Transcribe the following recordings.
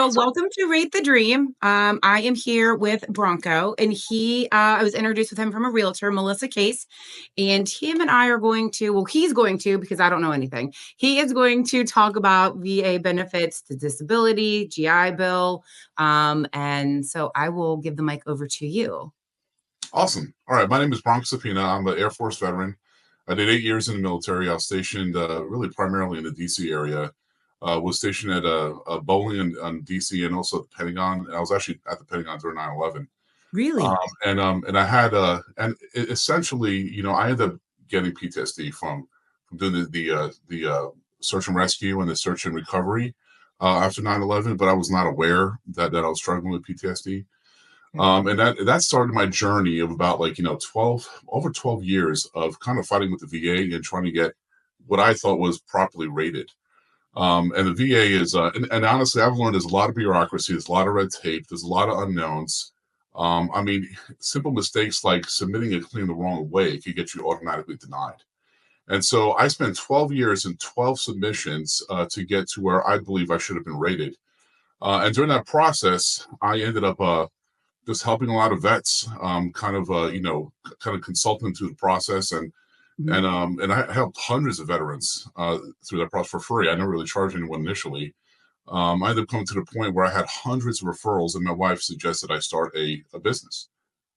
So, welcome to Rate the Dream. I am here with Branko, and I was introduced with him from a realtor, Melissa Case, and him and I are going to, well, he's going to, because I don't know anything, he is going to talk about VA benefits, the disability, GI Bill. And so I will give the mic over to you. Awesome. All right. My name is Branko Sipina. I'm an Air Force veteran. I did 8 years in the military. I was stationed really primarily in the DC area. Was stationed at Bowling in DC and also at the Pentagon. I was actually at the Pentagon during 9/11. Really? And I had essentially, I ended up getting PTSD from doing the search and rescue and the search and recovery after 9/11, but I was not aware that I was struggling with PTSD. And that started my journey of about 12 years of kind of fighting with the VA and trying to get what I thought was properly rated. And the VA is, and honestly, I've learned there's a lot of bureaucracy, there's a lot of red tape, there's a lot of unknowns. I mean, simple mistakes like submitting a claim the wrong way could get you automatically denied. And so I spent 12 years and 12 submissions to get to where I believe I should have been rated. And during that process, I ended up just helping a lot of vets, kind of consulting through the process, and I helped hundreds of veterans through that process for free. I never really charged anyone initially. I ended up coming to the point where I had hundreds of referrals, and my wife suggested I start a business.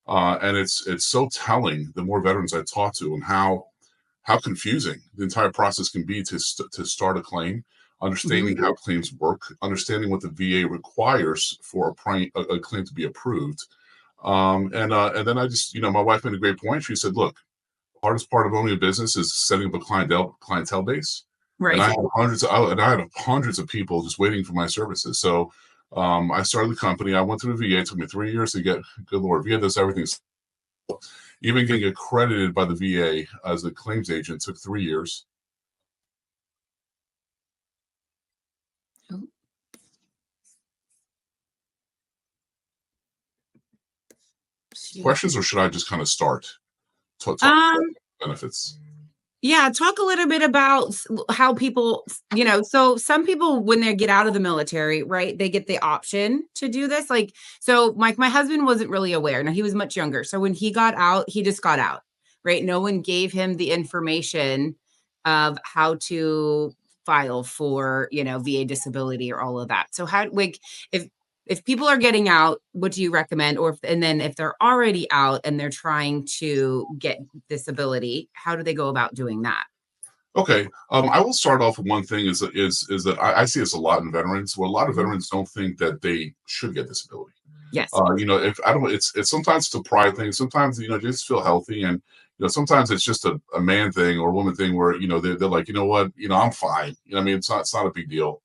And it's so telling the more veterans I talk to and how confusing the entire process can be to start a claim, understanding how claims work, understanding what the VA requires for a claim to be approved. And then I just, my wife made a great point. She said, look, hardest part of owning a business is setting up a clientele base. Right. And I had hundreds of people just waiting for my services. So I started the company. I went through the VA. It took me 3 years to get, good Lord, VA does everything. Even getting accredited by the VA as a claims agent took 3 years. Questions, or should I just kind of start? Talk benefits. Yeah, talk a little bit about how people, so some people, when they get out of the military, right, they get the option to do this. So my husband wasn't really aware. Now, he was much younger. So when he got out, he just got out, right? No one gave him the information of how to file for, VA disability or all of that. So if people are getting out, what do you recommend? And then if they're already out and they're trying to get disability, how do they go about doing that? Okay. I will start off with one thing is that I see this a lot in veterans, where a lot of veterans don't think that they should get disability. Yes. If I don't, it's sometimes it's a pride thing. Sometimes, just feel healthy. And, sometimes it's just a man thing or a woman thing where, they're like, you know what, I'm fine. I mean, it's not a big deal.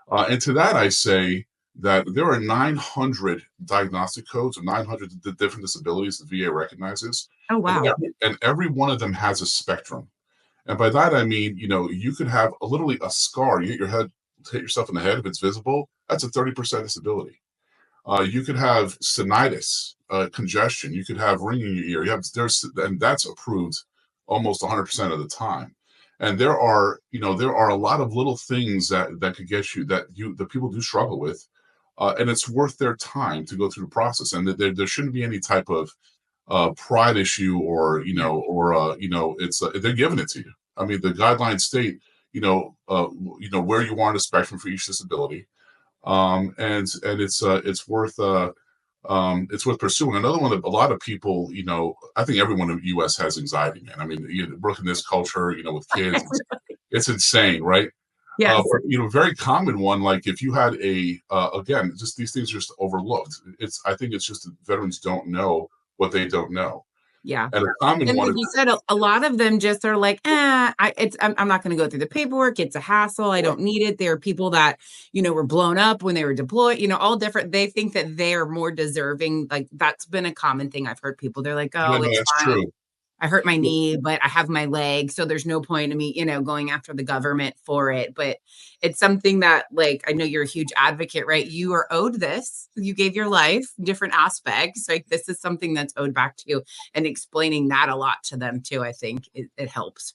And to that, I say that there are 900 diagnostic codes of 900 different disabilities the VA recognizes. Oh, wow. And every one of them has a spectrum. And by that, I mean, you could have literally a scar. You hit yourself in the head. If it's visible, that's a 30% disability. You could have tinnitus, congestion. You could have ringing in your ear. And that's approved almost 100% of the time. And there are a lot of little things that could get you that people do struggle with. And it's worth their time to go through the process. And there shouldn't be any type of pride issue or it's they're giving it to you. I mean, the guidelines state where you are on the spectrum for each disability, and it's worth pursuing. Another one that a lot of people, I think everyone in the U.S. has anxiety, man. I mean, working this culture, with kids, it's insane, right? Yes. Very common one, like if you had again, just these things are just overlooked. I think it's just that veterans don't know what they don't know. Yeah. And a common And one, like you said, a lot of them just are like, I'm not going to go through the paperwork. It's a hassle. I don't need it. There are people that, were blown up when they were deployed, all different. They think that they're more deserving. Like that's been a common thing I've heard people. They're like, oh, it's that's fine. true. I hurt my knee, but I have my leg. So there's no point in me, going after the government for it. But it's something that, like, I know you're a huge advocate, right? You are owed this. You gave your life, different aspects. Like this is something that's owed back to you, and explaining that a lot to them too. I think it helps.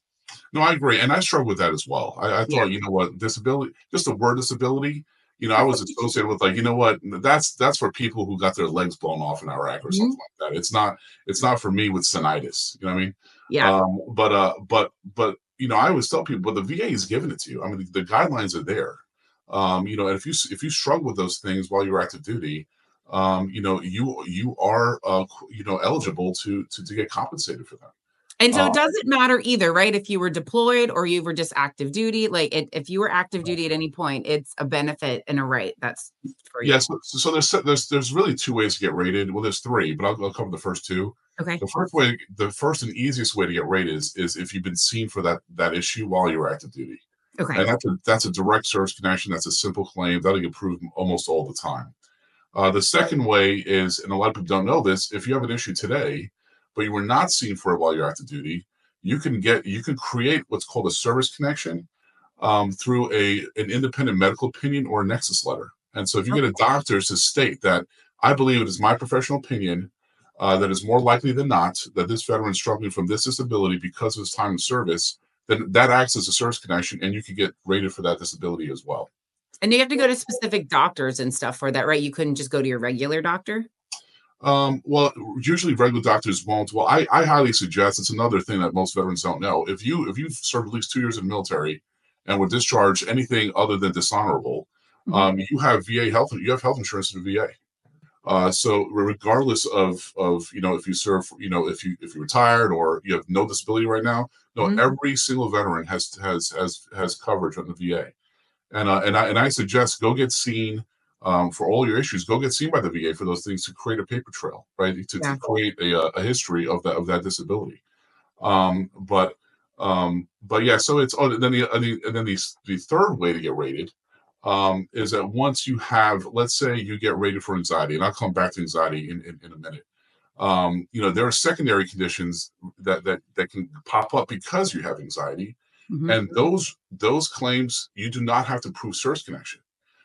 No, I agree. And I struggle with that as well. I thought, disability, just the word disability, I was associated with, like, you know what, that's for people who got their legs blown off in Iraq or something Mhm. like that. It's not for me with sinitis. You know what I mean? Yeah. But I always tell people, but the VA is giving it to you. I mean, the guidelines are there. And if you struggle with those things while you're active duty, you are eligible to get compensated for that. And so Uh, it doesn't matter either, right? If you were deployed or you were just active duty, like if you were active duty at any point, it's a benefit and a right that's for you. Yes. So there's really two ways to get rated. Well, there's three, but I'll cover the first two. Okay. The first and easiest way to get rated is if you've been seen for that issue while you're active duty, Okay. and that's a direct service connection. That's a simple claim that'll get approved almost all the time. The second way is, and a lot of people don't know this, if you have an issue today, but you were not seen for it while you're active duty, you can create what's called a service connection through an independent medical opinion or a nexus letter. And so if you get a doctor to state that I believe it is my professional opinion that is more likely than not that this veteran is struggling from this disability because of his time of service, then that acts as a service connection, and you can get rated for that disability as well. And you have to go to specific doctors and stuff for that, right? You couldn't just go to your regular doctor? Well, usually regular doctors won't. Well, I highly suggest, it's another thing that most veterans don't know. If you've served at least 2 years in the military and were discharged anything other than dishonorable, Mhm. you have health insurance in the VA. So regardless of if you serve, if you're retired or you have no disability right now, no, Mhm. every single veteran has coverage on the VA. And I suggest go get seen for all your issues. Go get seen by the VA for those things to create a paper trail, right? To Yeah. create a history of that disability. But yeah, so it's the third way to get rated is that once you have, let's say you get rated for anxiety, and I'll come back to anxiety in a minute. There are secondary conditions that can pop up because you have anxiety, Mhm. and those claims you do not have to prove source connection.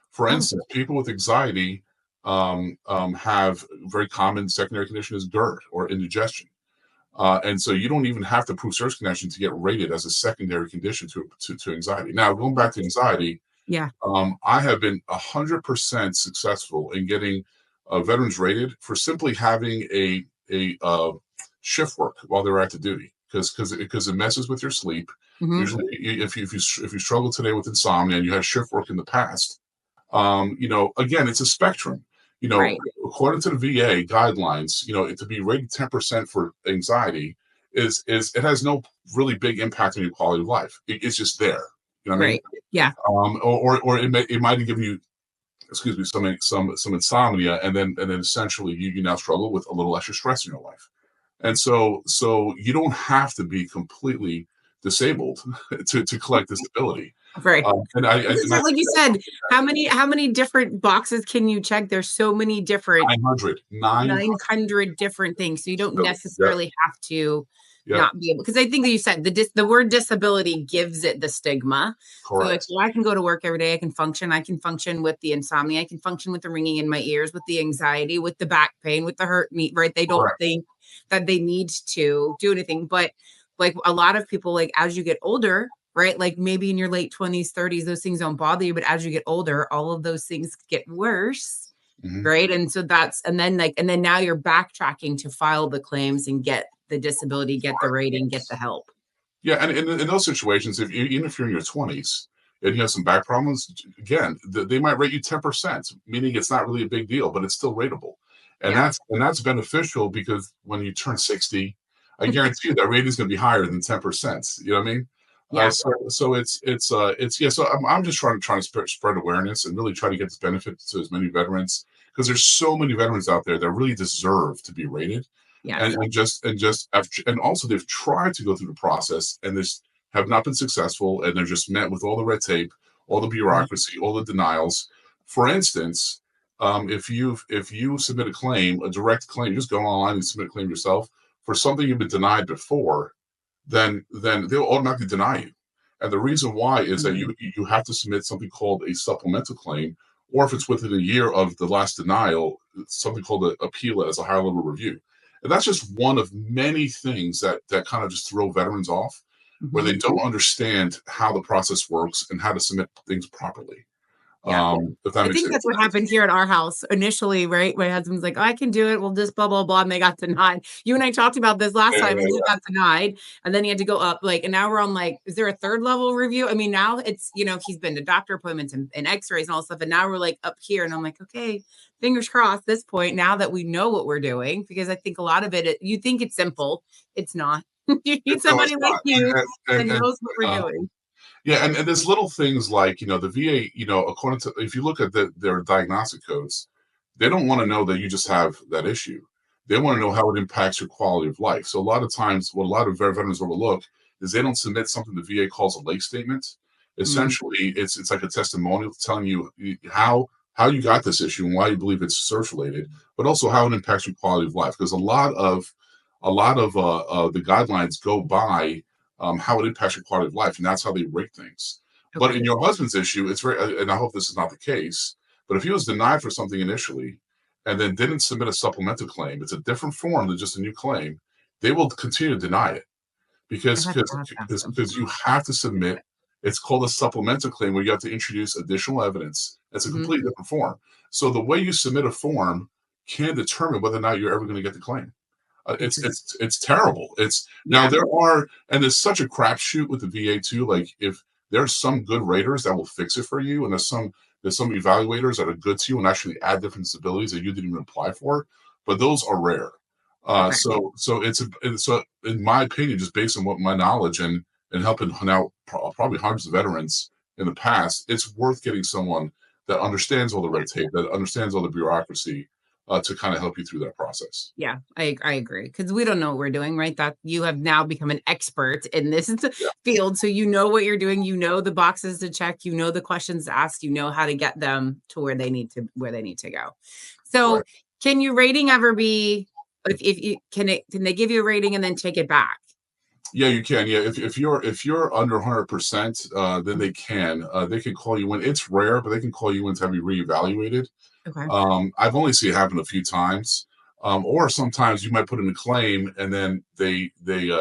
For Oh, instance, people with anxiety have very common secondary condition is GERD or indigestion. And so you don't even have to prove source connection to get rated as a secondary condition to anxiety. Now, going back to anxiety, yeah. I have been 100% successful in getting veterans rated for simply having a shift work while they're active duty because it messes with your sleep. Mhm. Usually, if you struggle today with insomnia and you had shift work in the past, again, it's a spectrum. Right. According to the VA guidelines, to be rated 10% for anxiety is it has no really big impact on your quality of life. It's just there. You know what I mean? Right. Yeah. Or it might have given you, excuse me, some insomnia, and then essentially you now struggle with a little extra stress in your life. And so you don't have to be completely disabled to collect disability. Right. And I Because and I like you said, how many different boxes can you check? There's so many different 900. 900 different things. So you don't Yeah, necessarily have to yeah, not be able, because I think that you said the word disability gives it the stigma. So like, correct. well, I can go to work every day. I can function with the insomnia. I can function with the ringing in my ears, with the anxiety, with the back pain, with the hurt knee, right? They don't Correct. think that they need to do anything. But like a lot of people, like as you get older, right? Like maybe in your late 20s, 30s, those things don't bother you. But as you get older, all of those things get worse, Mhm. right? And so and then now you're backtracking to file the claims and get the disability, get the rating, get the help. Yeah, and in those situations, even if you're in your 20s and you have some back problems, again, they might rate you 10%, meaning it's not really a big deal, but it's still rateable. And Yeah. that's beneficial because when you turn 60, I guarantee you that rating is going to be higher than 10%. You know what I mean? Yeah. So it's yeah. So I'm just trying to spread awareness and really try to get this benefit to as many veterans because there's so many veterans out there that really deserve to be rated and, Yes. and just and just and also they've tried to go through the process and this have not been successful and they're just met with all the red tape, all the Mhm. bureaucracy, all the denials. For instance, if you submit a claim, a direct claim, just go online and submit a claim yourself for something you've been denied before, then they'll automatically deny you. And the reason why is that Mhm. you have to submit something called a supplemental claim, or if it's within a year of the last denial, it's something called an appeal as a higher level review. And that's just one of many things that kind of just throw veterans off, where Mhm. they don't understand how the process works and how to submit things properly. Yeah. If that I makes think any that's what sense. happened here at our house initially, right? My husband's like, "Oh, I can do it. We'll just blah, blah, blah," and they got denied. You and I talked about this last Yeah, time, and he yeah, got denied, and then he had to go up, like, and now we're on, like, is there a 3rd level review? I mean, now it's, he's been to doctor appointments and X-rays and all this stuff, and now we're, like, up here, and I'm like, "Okay, fingers crossed this point now that we know what we're doing," because I think a lot of it you think it's simple. It's not. You need no, it's somebody like not. you that And knows what we're uh, doing. yeah, and there's little things like, the VA, according to, if you look at their diagnostic codes, they don't want to know that you just have that issue. They want to know how it impacts your quality of life. So a lot of times, what a lot of veterans overlook is they don't submit something the VA calls a lake statement. Mm, Essentially, it's like a testimonial telling you how you got this issue and why you believe it's search related, but also how it impacts your quality of life. Because a lot of the guidelines go by how it impacts your quality of life, and that's how they rate things. But okay. in your husband's issue, it's very, and I hope this is not the case. But if he was denied for something initially, and then didn't submit a supplemental claim, it's a different form than just a new claim. They will continue to deny it I because have to ask them. you have to submit. It's called a supplemental claim where you have to introduce additional evidence. It's a Mhm. completely different form. So the way you submit a form can determine whether or not you're ever going to get the claim. It's just It's terrible. It's now yeah, there are, and there's such a crapshoot with the VA too. Like if there's some good raters that will fix it for you, and there's some evaluators that are good to you and actually add different disabilities that you didn't even apply for, but those are rare. okay. So in my opinion, just based on what my knowledge and helping now probably hundreds of veterans in the past, it's worth getting someone that understands all the red tape, that understands all the bureaucracy, to kind of help you through that process. Yeah, I agree because we don't know what we're doing, right? That you have now become an expert in this Yeah, field, so you know what you're doing, you know the boxes to check, you know the questions to ask, you know how to get them to where they need to go. So, right. can your rating ever be if you can they give you a rating and then take it back? Yeah, you can. Yeah, if you're under 100%, then Mhm. they can call you in. It's rare, but they can call you in to have you reevaluated. Okay. I've only seen it happen a few times. Or sometimes you might put in a claim and then they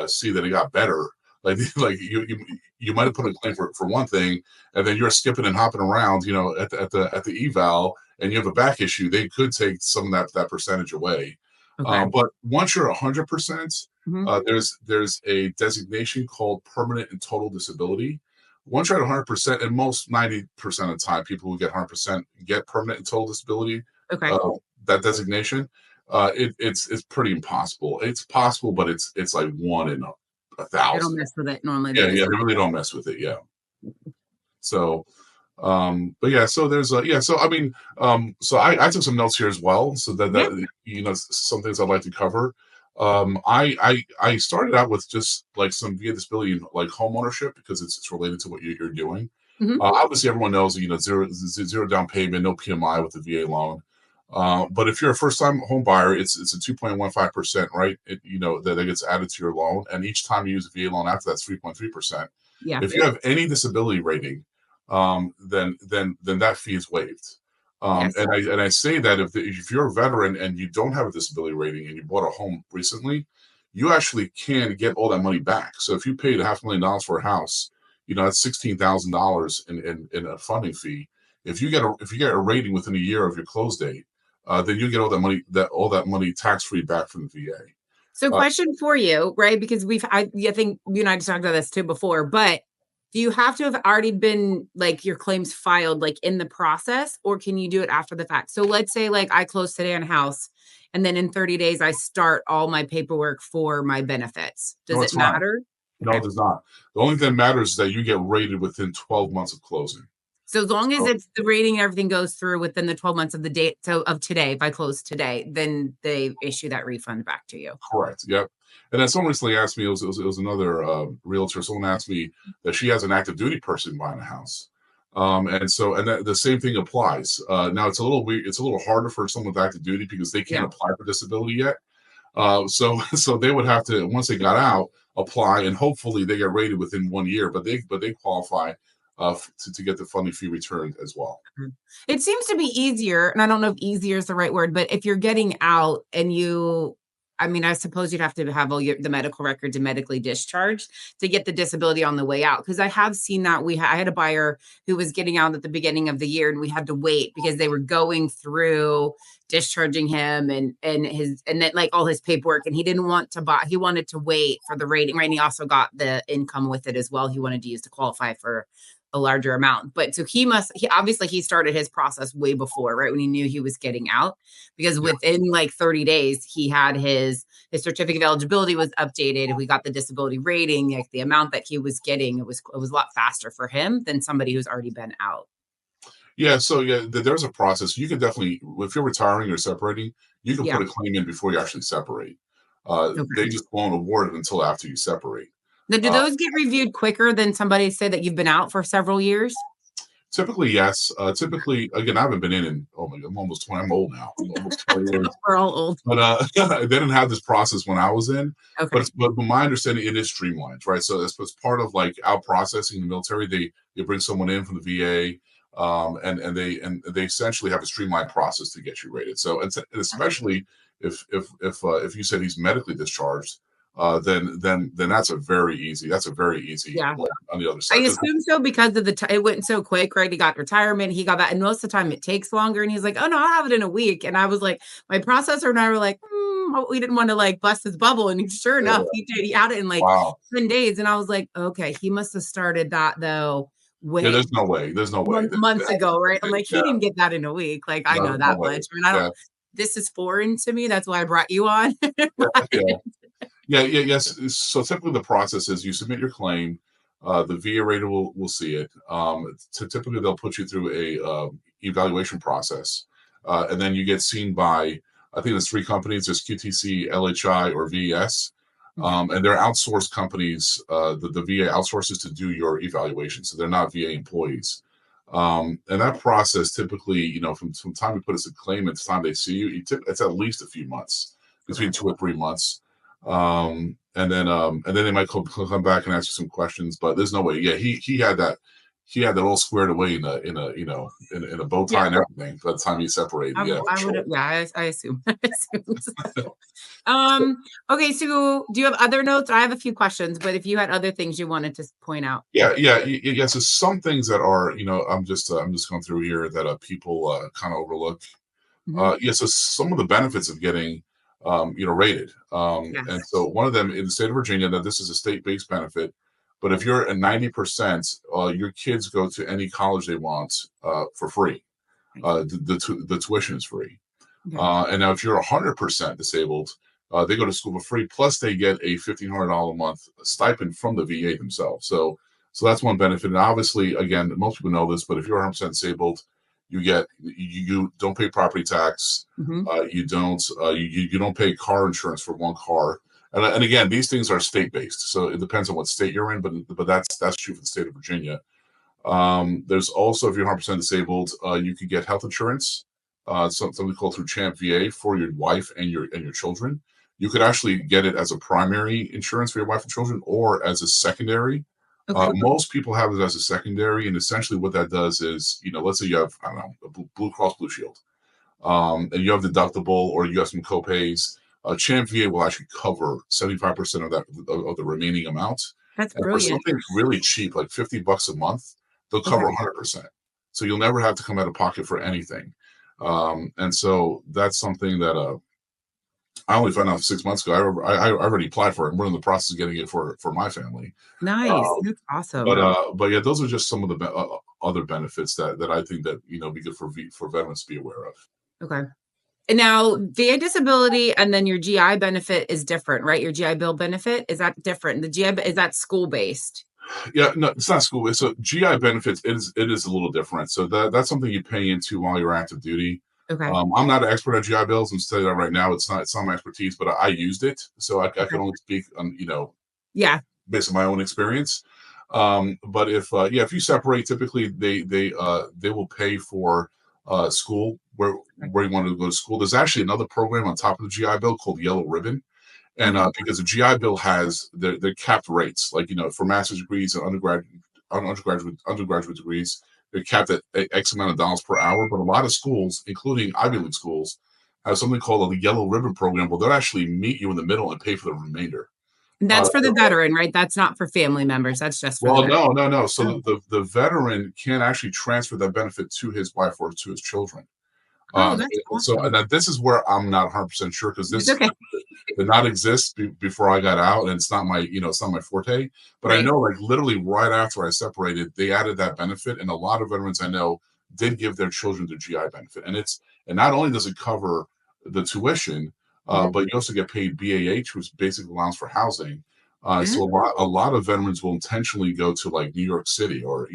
see that it got better. Like like you might have put in a claim for one thing, and then you're skipping and hopping around, at the eval, and you have a back issue. They could take some of that percentage away. Okay. But once you're 100%, Mhm. there's a designation called permanent and total disability. Once you're at 100%, and most 90% of the time, people who get 100% get permanent and total disability, Okay. uh, that designation. It's pretty impossible. It's possible, but it's like one in a They don't thousand. mess with it normally, they Yeah, yeah, just they really don't mess with it. Yeah. So, but yeah, so there's a yeah. So I mean, so I took some notes here as well. So yeah, some things I'd like to cover. I started out with just like some via disability, like home ownership, because it's related to what you're doing. mhm, Obviously, everyone knows, zero down payment, no PMI with the VA loan. But if you're a first time home buyer, it's a 2.15%, right? That gets added to your loan, and each time you use a VA loan after that's 3.3%. yeah, If you have any disability rating, then that fee is waived. yes, And I say that if you're a veteran and you don't have a disability rating and you bought a home recently, you actually can get all that money back. So if you paid $500,000 for a house, that's $16,000 in a funding fee. If you get a rating within a year of your close date, then you get all that money tax free back from the So VA. question for you, right? Because I think you and I just talked about this too before, but do you have to have already been like your claims filed like in the process, or can you do it after the fact? So let's say like I close today on a house and then in 30 days I start all my paperwork for my benefits. No, Does it it's fine. matter? No, Okay. it does not. The only thing that matters is that you get rated within 12 months of closing. So as long as So it's the rating and everything goes through within the 12 months of the date of today, if I close today, then they issue that refund back to you. correct. Yep. And then someone recently asked me, it was another realtor. Someone asked me that she has an active duty person buying a house. And the same thing applies. Now it's a little weird. It's a little harder for someone with active duty because they can't Yeah. apply for disability yet. So they would have to, once they got out, apply, and hopefully they get rated within 1 year. But they qualify to get the funding fee returned as well. Mhm. It seems to be easier, and I don't know if easier is the right word, but if you're getting out and you I mean, I suppose you'd have to have the medical records and medically discharged to get the disability on the way out. Because I have seen that I had a buyer who was getting out at the beginning of the year, and we had to wait because they were going through discharging him and then like all his paperwork, and he didn't want to buy. He wanted to wait for the rating, right? And he also got the income with it as well. He wanted to use to qualify for a larger amount. But so he obviously he started his process way before, right? When he knew he was getting out, because Yeah. within like 30 days, he had his certificate of eligibility was updated. We got the disability rating, like the amount that he was getting, it was a lot faster for him than somebody who's already been out. Yeah, so yeah, there's a process. You can definitely, if you're retiring or separating, you can Yeah. put a claim in before you actually separate. They Okay. just won't award it until after you separate. Now, do Uh, those get reviewed quicker than somebody say that you've been out for several years? Typically, yes. Typically, again, I haven't been in, oh my God, I'm almost 20. I'm old now, almost 20 years. We're all old. But they didn't have this process when I was in. But Okay. but my understanding, it is streamlined, right? So it's part of like out processing in the military. They bring someone in from the VA, and they essentially have a streamlined process to get you rated. So and especially if you said he's medically discharged, then that's a very easy Yeah. one on the other I side. 'Cause assume so because of it went so quick, right? He got retirement, he got that, and most of the time it takes longer. And he's like, "Oh no, I'll have it in a week." And I was like, my processor and I were like, we didn't want to like bust his bubble. And sure enough, he did. He had it in like wow. 10 days. And I was like, okay, he must have started that though Yeah, way there's no way. There's no way. months ago, right? I'm like, Yeah, he didn't get that in a week. Like I no, know there's no that way. much. I mean, I don't. Yeah, This is foreign to me. That's why I brought you on. yeah, yeah. Yes. So typically the process is you submit your claim, the VA rater will see it. Typically they'll put you through a evaluation process, and then you get seen by, I think there's three companies: there's QTC, LHI, or VES, Okay. and they're outsourced companies. The VA outsources to do your evaluation, so they're not VA employees. And that process typically, from time you put as a claim and time they see you, it's at least a few months, between Okay. 2 or 3 months. And then they might come back and ask you some questions, but there's no way. Yeah, he had that all squared away in a bow tie Yeah. and everything by the time he separated. Yeah, for I would sure. have, yeah, I assume. I assume so. Okay, so do you have other notes? I have a few questions, but if you had other things you wanted to point out. Yeah. So some things that are, I'm just going through here that people kind of overlook. Mhm. Yeah, so some of the benefits of getting, rated. And Yes. so one of them in the state of Virginia, that this is a state-based benefit, but if you're at 90%, your kids go to any college they want for free. Nice. The tuition is free. Okay. And now if you're 100% disabled, they go to school for free. Plus, they get a $1,500 a month stipend from the VA themselves. So that's one benefit. And obviously, again, most people know this, but if you're 100% disabled, you don't pay property tax. Mhm. You don't pay car insurance for one car. And again, these things are state based, so it depends on what state you're in. But that's true for the state of Virginia. There's also, if you're 100% disabled, you could get health insurance, something called through Champ VA for your wife and your children. You could actually get it as a primary insurance for your wife and children, or as a secondary. Okay. Most people have it as a secondary, and essentially what that does is, let's say you have, I don't know, a Blue Cross Blue Shield, and you have deductible or you have some copays. Champ VA will actually cover 75% of that of the remaining amount, That's and for brilliant. something really cheap, like $50 a month, they'll cover Okay. 100%. So you'll never have to come out of pocket for anything. And so that's something that I only found out 6 months ago. I already applied for it. We're in the process of getting it for my family. Nice. Um, That's but awesome. but yeah, those are just some of the other benefits that I think that be good for veterans to be aware of. Okay. And now VA disability and then your GI benefit is different, right? Your GI Bill benefit, is that different? The GI, is that school based? Yeah, no, it's not school. So GI benefits it is a little different. So that's something you pay into while you're active duty. Okay. I'm not an expert at GI Bills. I'm telling you that right now. It's not my expertise, but I used it, so I Okay. can only speak on Yeah. based on my own experience. But if you separate, typically they will pay for school where you want to go to school. There's actually another program on top of the GI Bill called Yellow Ribbon, and Okay. because the GI Bill has their capped rates, like for master's degrees and undergraduate degrees, they're capped at X amount of dollars per hour. But a lot of schools, including Ivy League schools, have something called a yellow ribbon program where they'll actually meet you in the middle and pay for the remainder. And Uh, that's for the veteran, right? That's not for family members. That's just for the well, veteran. no, no, no. So Oh, the veteran can actually transfer that benefit to his wife or to his children. oh, that's And awesome. now this is where I'm not 100% sure because It's this okay. did not exist before I got out, and it's not my, it's not my forte. But I Right. know, like literally right after I separated, they added that benefit, and a lot of veterans I know did give their children the GI benefit, and not only does it cover the tuition, Mhm. but you also get paid BAH, which basically allows for housing. So Mm, a lot of veterans will intentionally go to like New York City or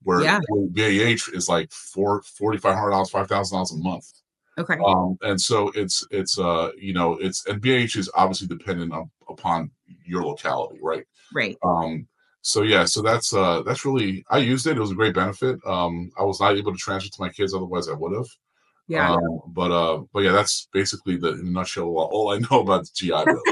where yeah. BAH is like $4,500, $5,000 a month. Okay. And so it's and BAH is obviously dependent upon your locality, right? Right. Um, so yeah, so that's really I used it. It was a great benefit. I was not able to transfer to my kids, otherwise I would have. Yeah. But yeah, that's basically the in a nutshell all I know about the GI Bill.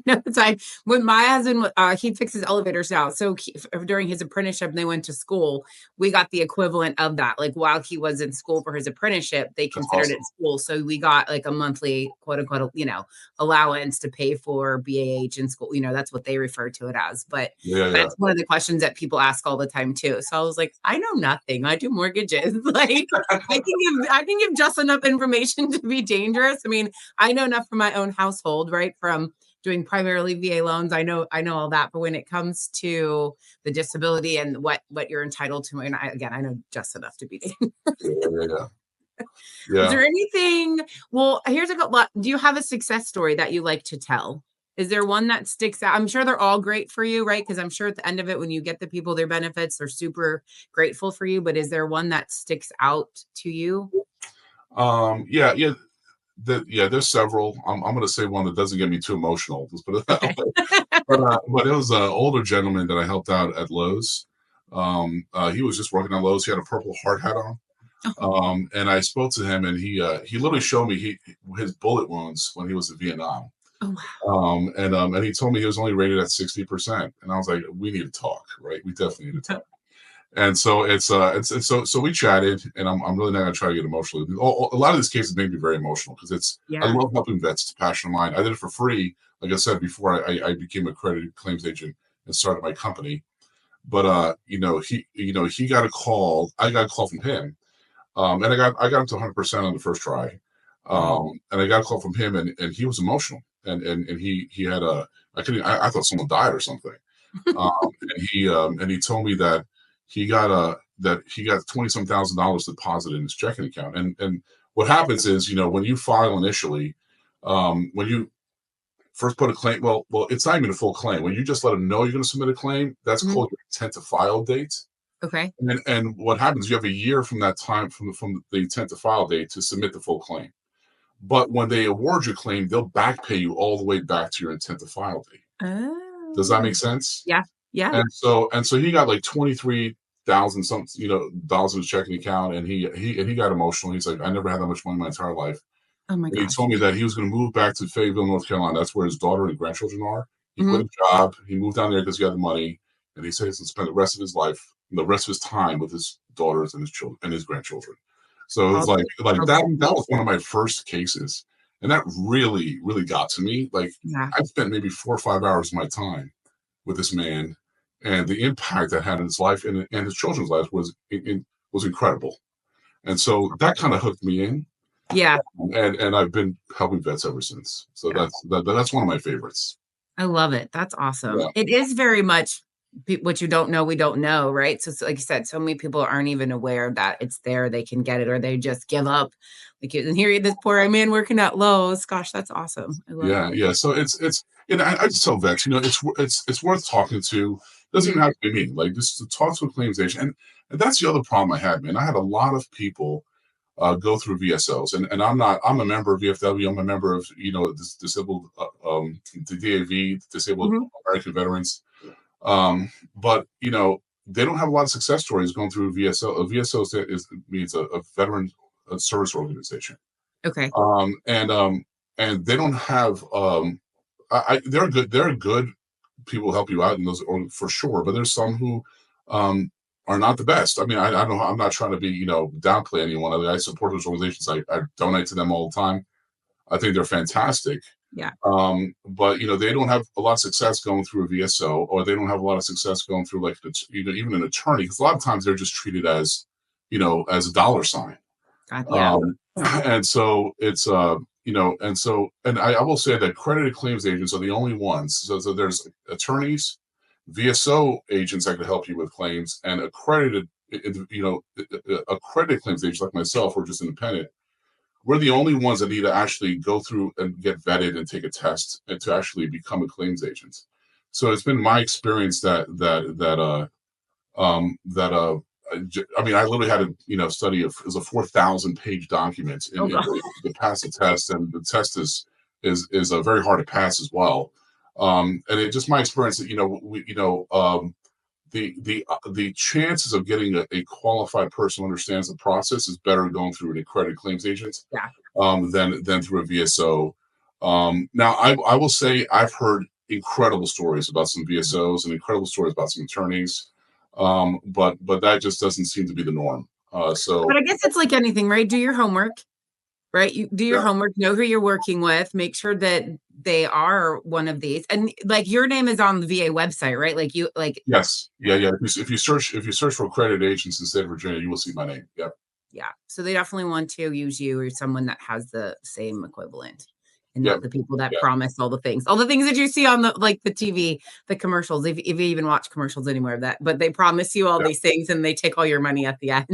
No, it's fine. When my husband, he fixes elevators now. So during his apprenticeship, and they went to school. We got the equivalent of that. Like while he was in school for his apprenticeship, they That's considered awesome. it school. So we got like a monthly quote unquote, allowance to pay for BAH in school. That's what they refer to it as. But Yeah, yeah, that's one of the questions that people ask all the time too. So I was like, I know nothing. I do mortgages. Like I can give just enough information to be dangerous. I mean, I know enough from my own household, right? From doing primarily VA loans. I know all that, but when it comes to the disability and what you're entitled to, and I know just enough to be dangerous. yeah, yeah, yeah. Is Yeah. there anything? Well, here's a couple. Do you have a success story that you like to tell? Is there one that sticks out? I'm sure they're all great for you, right? Because I'm sure at the end of it, when you get the people their benefits, they're super grateful for you. But is there one that sticks out to you? Yeah, yeah. There's several. I'm going to say one that doesn't get me too emotional. Let's put it that Okay. way. But it was an older gentleman that I helped out at Lowe's. He was just working on Lowe's. He had a purple hard hat on. Oh, And I spoke to him, and he literally showed me his bullet wounds when he was in Vietnam. oh wow. And he told me he was only rated at 60%, and I was like, we need to talk, right? We definitely need to talk. And so so we chatted, and I'm really not gonna try to get emotional. A lot of these cases made me very emotional because I Yeah. love helping vets. It's a passion of mine. I did it for free, like I said before. I became a accredited claims agent and started my company. But he got a call. I got a call from him, and I got him to 100% on the first try. Wow. And I got a call from him, and he was emotional, and he had a I thought someone died or something. And he told me that he got 20 some $1,000 deposited in his checking account. And what happens is, when you file initially, when you first put a claim, well, it's not even a full claim. When you just let them know you're going to submit a claim, that's Mhm. called your intent to file date. Okay. And what happens? You have a year from that time from the intent to file date to submit the full claim. But when they award your claim, they'll back pay you all the way back to your intent to file date. Does that Oh. make sense? Yeah. Yeah. And so he got like 23,000 some dollars in his checking account, and he got emotional. He's like, I never had that much money in my entire life. Oh my And he gosh. told me that he was going to move back to Fayetteville, North Carolina. That's where his daughter and grandchildren are. He quit Mhm. his job. He moved down there because he had the money, and he said he's going to spend the rest of his life, the rest of his time with his daughters and his children and his grandchildren. So it was How like how that sweet. was one of my first cases, and that really really got to me. Like Yeah. I spent maybe 4 or 5 hours of my time with this man, and the impact that had in his life and his children's lives was incredible. And so that kind of hooked me in, Yeah. and I've been helping vets ever since. So Yeah. that's one of my favorites. I love it. That's awesome. Yeah, It is very much what you don't know, we don't know, right? So, like you said, so many people aren't even aware that it's there. They can get it, or they just give up. Like, and here, this poor man working at Lowe's. Gosh, that's awesome. I love yeah, it. yeah. So I just tell vets, it's worth talking to. Doesn't even Mhm. have to be me. Like just to talk to a claims agent, and that's the other problem I had, man. I had a lot of people go through VSOs, I'm a member of VFW. I'm a member of disabled the DAV, Disabled Mhm. American Veterans. But they don't have a lot of success stories going through VSO. A VSO means a veteran service organization, Okay. and they don't have. They're good people who help you out in those for sure, but there's some who um, are not the best. I mean, I don't. I'm not trying to be downplay anyone. I support those organizations. I donate to them all the time. I think they're fantastic. Yeah. But they don't have a lot of success going through a VSO, or they don't have a lot of success going through like even an attorney, because a lot of times they're just treated as a dollar sign. God, yeah. And so it's and I will say that accredited claims agents are the only ones. So there's attorneys, VSO agents that can help you with claims, and accredited claims agents like myself, or just independent. We're the only ones that need to actually go through and get vetted and take a test and to actually become a claims agent. So it's been my experience I mean, I literally had to, study it was a 4,000-page document Oh God. to pass the test, and the test is very hard to pass as well. And it just my experience that the chances of getting a qualified person who understands the process is better going through an accredited claims agent Yeah. than through a VSO. Now, I will say I've heard incredible stories about some VSOs and incredible stories about some attorneys, but that just doesn't seem to be the norm. But So I guess it's like anything, right? Do your homework, right? You do your yeah, homework, know who you're working with, make sure that they are one of these. And like your name is on the VA website, right? Like you like yes, yeah, yeah. If you search for accredited agents in the state of Virginia, you will see my name. Yep, yeah. So they definitely want to use you or someone that has the same equivalent and yep, not the people that yeah, promise all the things that you see on the TV, the commercials, if you even watch commercials anymore of that, but they promise you all yeah. these things and they take all your money at the end.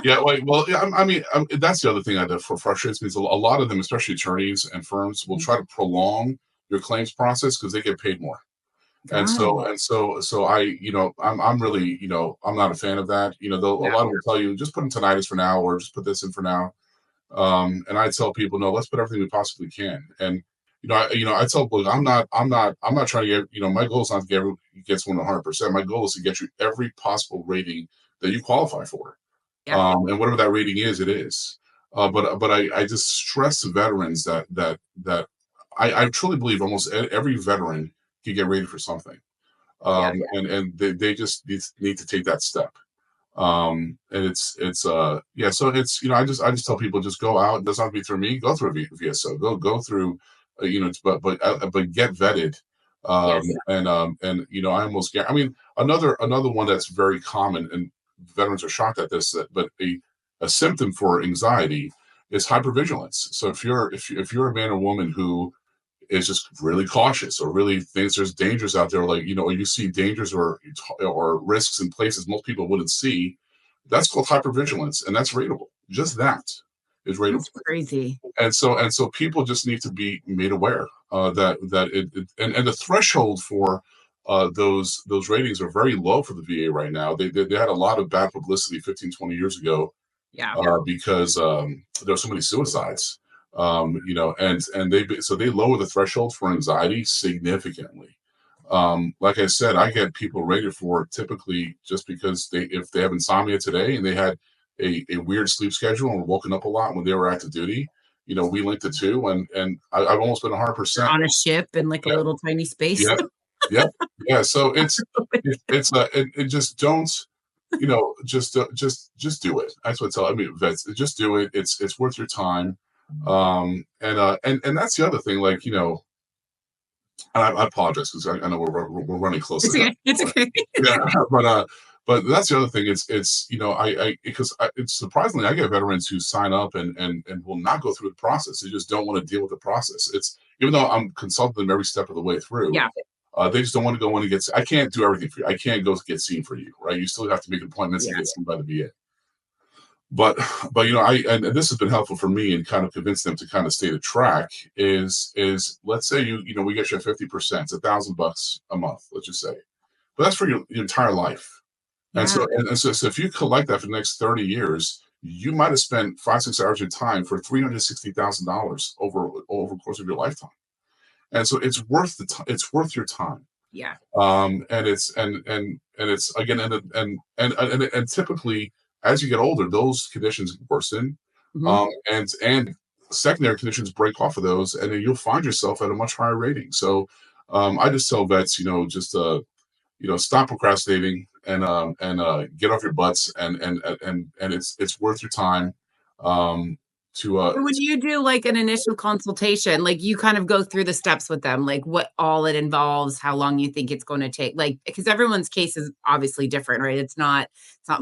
Yeah, well, yeah, I mean, that's the other thing that frustrates me is a lot of them, especially attorneys and firms, will try to prolong your claims process because they get paid more. And Got so it. I'm really, I'm not a fan of that. A Yeah. lot of them will tell you just put in tinnitus for now, or just put this in for now. And I tell people, no, let's put everything we possibly can. And I tell people, I'm not trying to get, my goal is not to get someone 100%. My goal is to get you every possible rating that you qualify for, Yeah. and whatever that rating is, it is. But I just stress to veterans that I truly believe almost every veteran can get rated for something, Yeah. and they just need to take that step. And yeah, so it's I just tell people, just go out. It doesn't have to be through me. Go through a VSO. Go through, but get vetted. Yes. I almost get. I mean, another one that's very common, and veterans are shocked at this, but a symptom for anxiety is hypervigilance. So if you're a man or woman who is just really cautious, or really thinks there's dangers out there, like or you see dangers or risks in places most people wouldn't see, that's called hypervigilance, and that's rateable. Just that is rateable. That's crazy. And so people just need to be made aware that and the threshold for those ratings are very low for the VA right now. They had a lot of bad publicity 15, 20 years ago, Yeah. because there were so many suicides. And they lower the threshold for anxiety significantly. Like I said, I get people rated for typically just because if they have insomnia today and they had a weird sleep schedule and were woken up a lot when they were active duty, we linked the two, and I've almost been 100%. On a ship in like a Yeah, little tiny space. yeah, yeah, yeah. So it just don't, just do it. That's what I tell. I mean, vets, just do it. It's worth your time. And that's the other thing. Like, I apologize because I know we're running close It's to time. okay. It's okay. Yeah, but that's the other thing. It's because it's surprisingly, I get veterans who sign up and will not go through the process. They just don't want to deal with the process. It's even though I'm consulting them every step of the way through. Yeah. They just don't want to go in and get. I can't do everything for you. I can't go get seen for you, right? You still have to make appointments and Yeah. get seen by the VA. But and this has been helpful for me in kind of convincing them to kind of stay the track. Is let's say we get you at 50%, it's $1,000 a month, let's just say, but that's for your entire life. And Yeah. so if you collect that for the next 30 years, you might have spent 5, 6 hours of your time for $360,000 over the course of your lifetime. And so it's worth it's worth your time. Yeah. And it's again, and typically as you get older, those conditions worsen, Hmm. and secondary conditions break off of those, and then you'll find yourself at a much higher rating. So I just tell vets, just stop procrastinating, and get off your butts, and it's worth your time. So when you do like an initial consultation, like you kind of go through the steps with them, like what all it involves, how long you think it's going to take, like because everyone's case is obviously different, right? It's not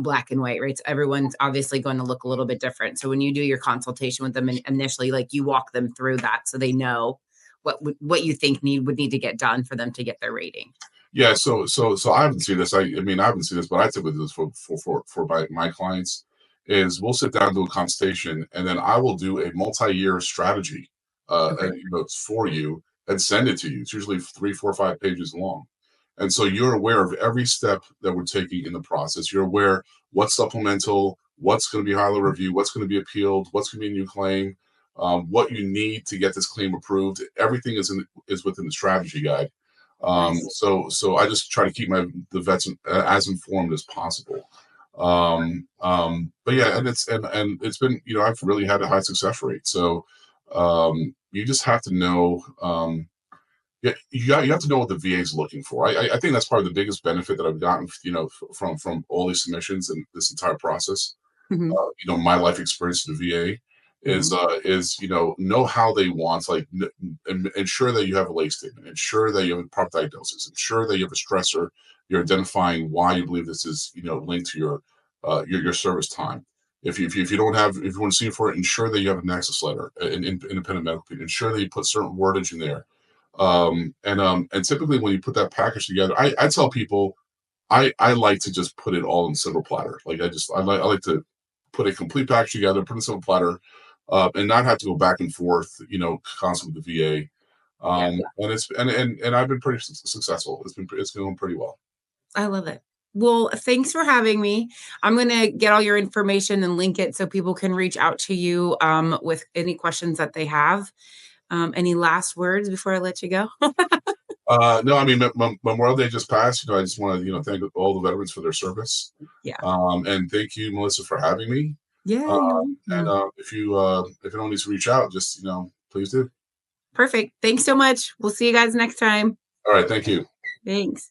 black and white, right? So everyone's obviously going to look a little bit different. So when you do your consultation with them initially, like you walk them through that so they know what you think would need to get done for them to get their rating. Yeah, so I haven't seen this. I mean, I haven't seen this, but I typically do this for my clients. Is we'll sit down, do a consultation, and then I will do a multi-year strategy, Okay. and it's for you and send it to you. It's usually 3, 4, 5 pages long, and so you're aware of every step that we're taking in the process. You're aware what's supplemental, what's going to be highly reviewed, what's going to be appealed, what's going to be a new claim, what you need to get this claim approved. Everything is within the strategy guide. Nice. So I just try to keep the vets as informed as possible. But yeah, and it's been, I've really had a high success rate. So you just have to know. Yeah, you have to know what the VA is looking for. I think that's probably the biggest benefit that I've gotten, from all these submissions and this entire process. Hmm. My life experience in the VA Hmm. is know how they want, like, and ensure that you have a lay statement, ensure that you have a proper diagnosis, ensure that you have a stressor, you're identifying why you believe this is linked to your service time. If you don't have, if you want to see for it, ensure that you have a nexus letter, an independent medical opinion, ensure that you put certain wordage in there. And typically when you put that package together, I tell people I like to just put it all in silver platter. Like I like to put a complete package together, put it in silver platter, and not have to go back and forth, constantly with the VA. Yeah. And and I've been pretty successful. It's going pretty well. I love it. Well, thanks for having me. I'm going to get all your information and link it so people can reach out to you with any questions that they have. Any last words before I let you go? No, I mean, Memorial Day just passed. I just want to, thank all the veterans for their service. Yeah. And thank you, Melissa, for having me. Yeah, Uh, you're and welcome. if anyone needs to reach out, just please do. Perfect. Thanks so much. We'll see you guys next time. All right, thank you. Thanks.